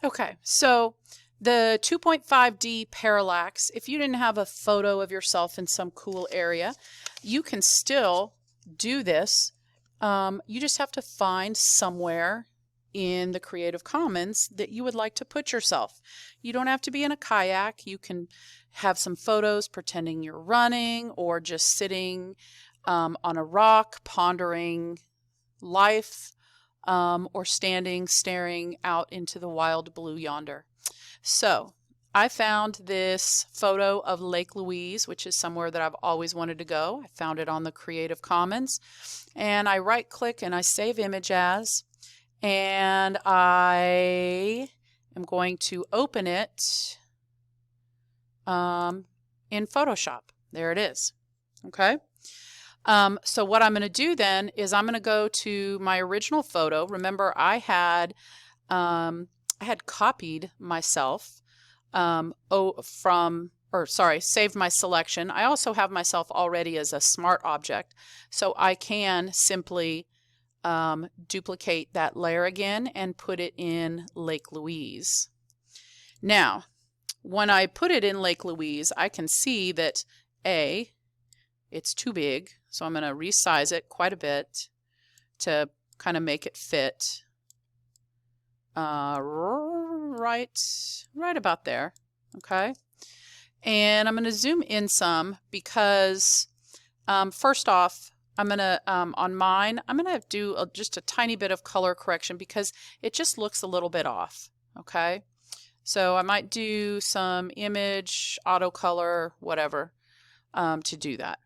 Okay, so the 2.5D parallax, if you didn't have a photo of yourself in some cool area, you can still do this. You just have to find somewhere in the Creative Commons that you would like to put yourself. You don't have to be in a kayak. You can have some photos pretending you're running or just sitting on a rock pondering life, or standing staring out into the wild blue yonder. So I found this photo of Lake Louise, which is somewhere that I've always wanted to go. I found it on the Creative Commons, and I right click and I save image as, and I am going to open it in Photoshop. There it is. Okay. So what I'm going to do then is I'm going to go to my original photo. Remember, I had copied myself saved my selection. I also have myself already as a smart object, so I can simply duplicate that layer again and put it in Lake Louise. Now, when I put it in Lake Louise, I can see that it's too big, so I'm going to resize it quite a bit to kind of make it fit right about there. Okay, and I'm going to zoom in some because first off, I'm going to on mine I'm going to do just a tiny bit of color correction because it just looks a little bit off. Okay, so I might do some image auto color, whatever, to do that.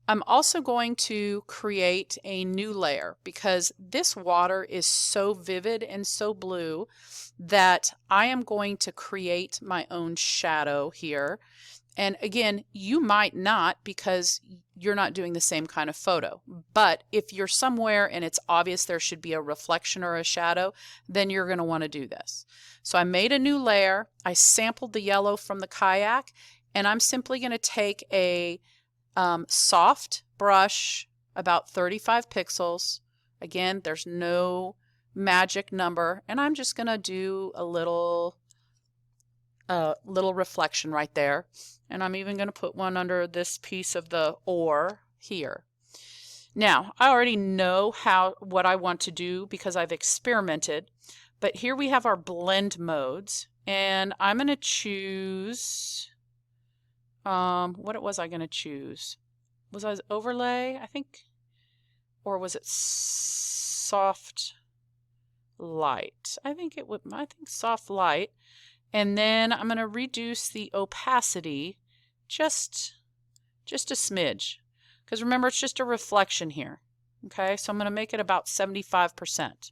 I'm also going to create a new layer because this water is so vivid and so blue that I am going to create my own shadow here. And again, you might not because you're not doing the same kind of photo. But if you're somewhere and it's obvious there should be a reflection or a shadow, then you're going to want to do this. So I made a new layer. I sampled the yellow from the kayak, and I'm simply going to take a soft brush, about 35 pixels. Again, there's no magic number, and I'm just going to do a little reflection right there. And I'm even going to put one under this piece of the ore here. Now, I already know what I want to do because I've experimented, but here we have our blend modes, and I'm going to choose what was I going to choose? Was I overlay, I think, or was it soft light? I think soft light. And then I'm going to reduce the opacity just a smidge, because remember, it's just a reflection here. Okay, so I'm going to make it about 75%.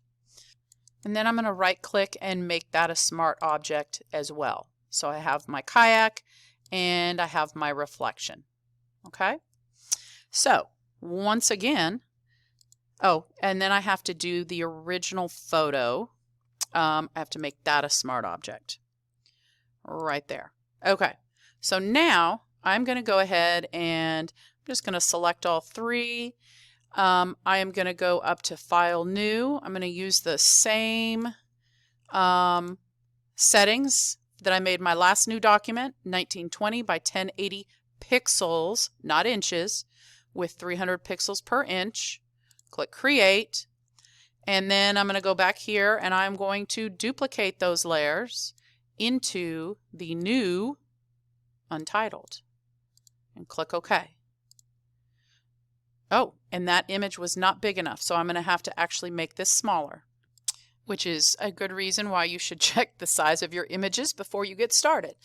And then I'm going to right click and make that a smart object as well. So I have my kayak and I have my reflection. Okay, so once again, and then I have to do the original photo. I have to make that a smart object right there. Okay, so now I'm going to go ahead and I'm just going to select all three. I am going to go up to File, New. I'm going to use the same settings that I made my last new document, 1920 by 1080 pixels, not inches, with 300 pixels per inch. Click Create, and then I'm going to go back here and I'm going to duplicate those layers into the new Untitled and click OK. Oh, and that image was not big enough, so I'm going to have to actually make this smaller, which is a good reason why you should check the size of your images before you get started.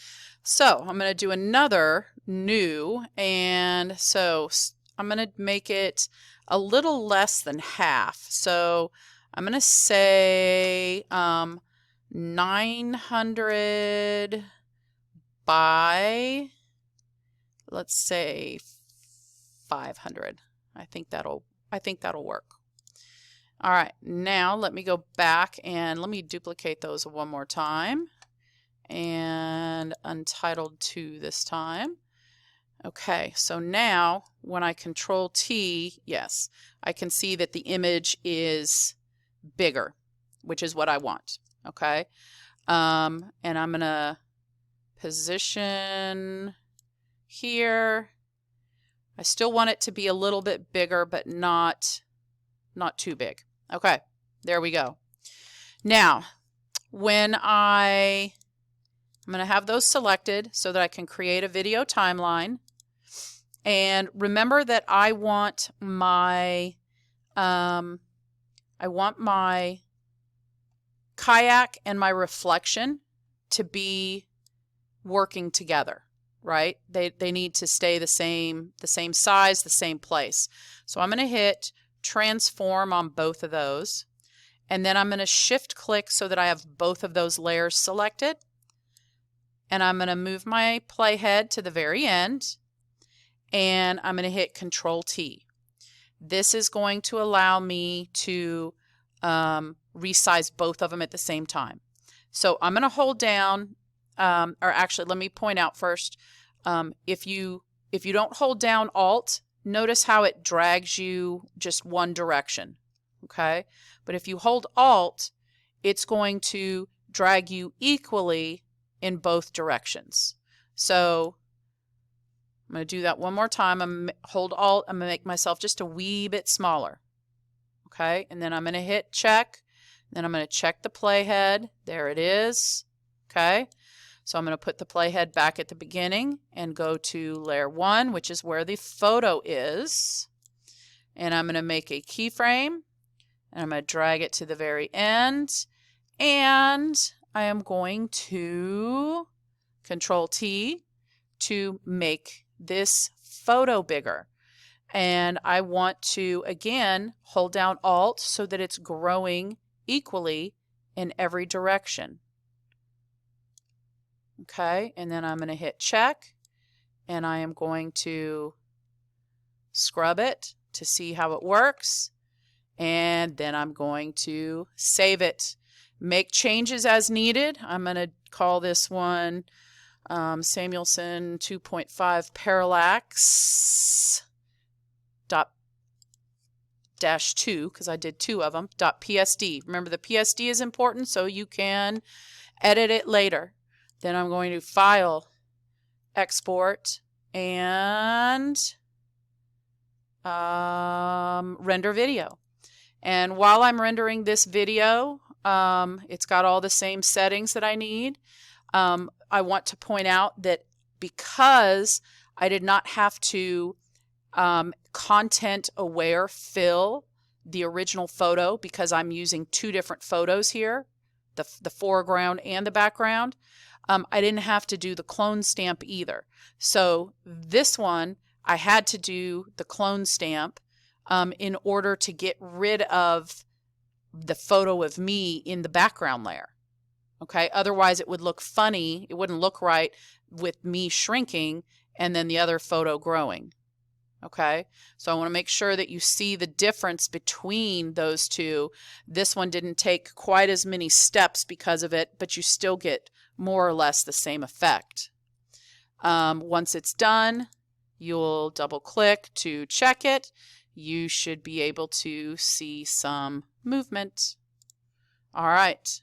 So I'm going to do another new, and so I'm going to make it a little less than half. So I'm going to say 900 by, let's say 500. I think that'll work. All right, now let me go back and let me duplicate those one more time, and Untitled 2 this time. Okay, so now when I Control T, yes, I can see that the image is bigger, which is what I want. Okay, And I'm going to position here. I still want it to be a little bit bigger, but not too big. Okay, there we go. Now, when I'm going to have those selected so that I can create a video timeline. And remember that I want my kayak and my reflection to be working together, right? They need to stay the same size, the same place. So I'm going to hit transform on both of those. And then I'm going to shift click so that I have both of those layers selected. And I'm going to move my playhead to the very end. And I'm going to hit Control T. This is going to allow me to resize both of them at the same time. So I'm going to hold down, or actually let me point out first, if you don't hold down Alt, notice how it drags you just one direction, okay? But if you hold Alt, it's going to drag you equally in both directions. So I'm going to do that one more time. I'm going to hold Alt. I'm going to make myself just a wee bit smaller. Okay, and then I'm going to hit check. Then I'm going to check the playhead. There it is. Okay, so I'm going to put the playhead back at the beginning and go to layer 1, which is where the photo is. And I'm going to make a keyframe. And I'm going to drag it to the very end. And I am going to Control T to make this photo bigger. And I want to, again, hold down Alt so that it's growing equally in every direction. Okay, and then I'm going to hit check. And I am going to scrub it to see how it works. And then I'm going to save it. Make changes as needed. I'm going to call this one Samuelson 2.5 Parallax -2 because I did 2 of them, .psd. Remember the PSD is important so you can edit it later. Then I'm going to File, Export, and render video. And while I'm rendering this video, it's got all the same settings that I need. I want to point out that because I did not have to content aware fill the original photo because I'm using 2 different photos here, the foreground and the background, I didn't have to do the clone stamp either. So this one, I had to do the clone stamp in order to get rid of the photo of me in the background layer. Okay, otherwise it would look funny. It wouldn't look right with me shrinking and then the other photo growing. Okay, so I want to make sure that you see the difference between those two. This one didn't take quite as many steps because of it, but you still get more or less the same effect. Once it's done, you'll double click to check it. You should be able to see some movement. All right.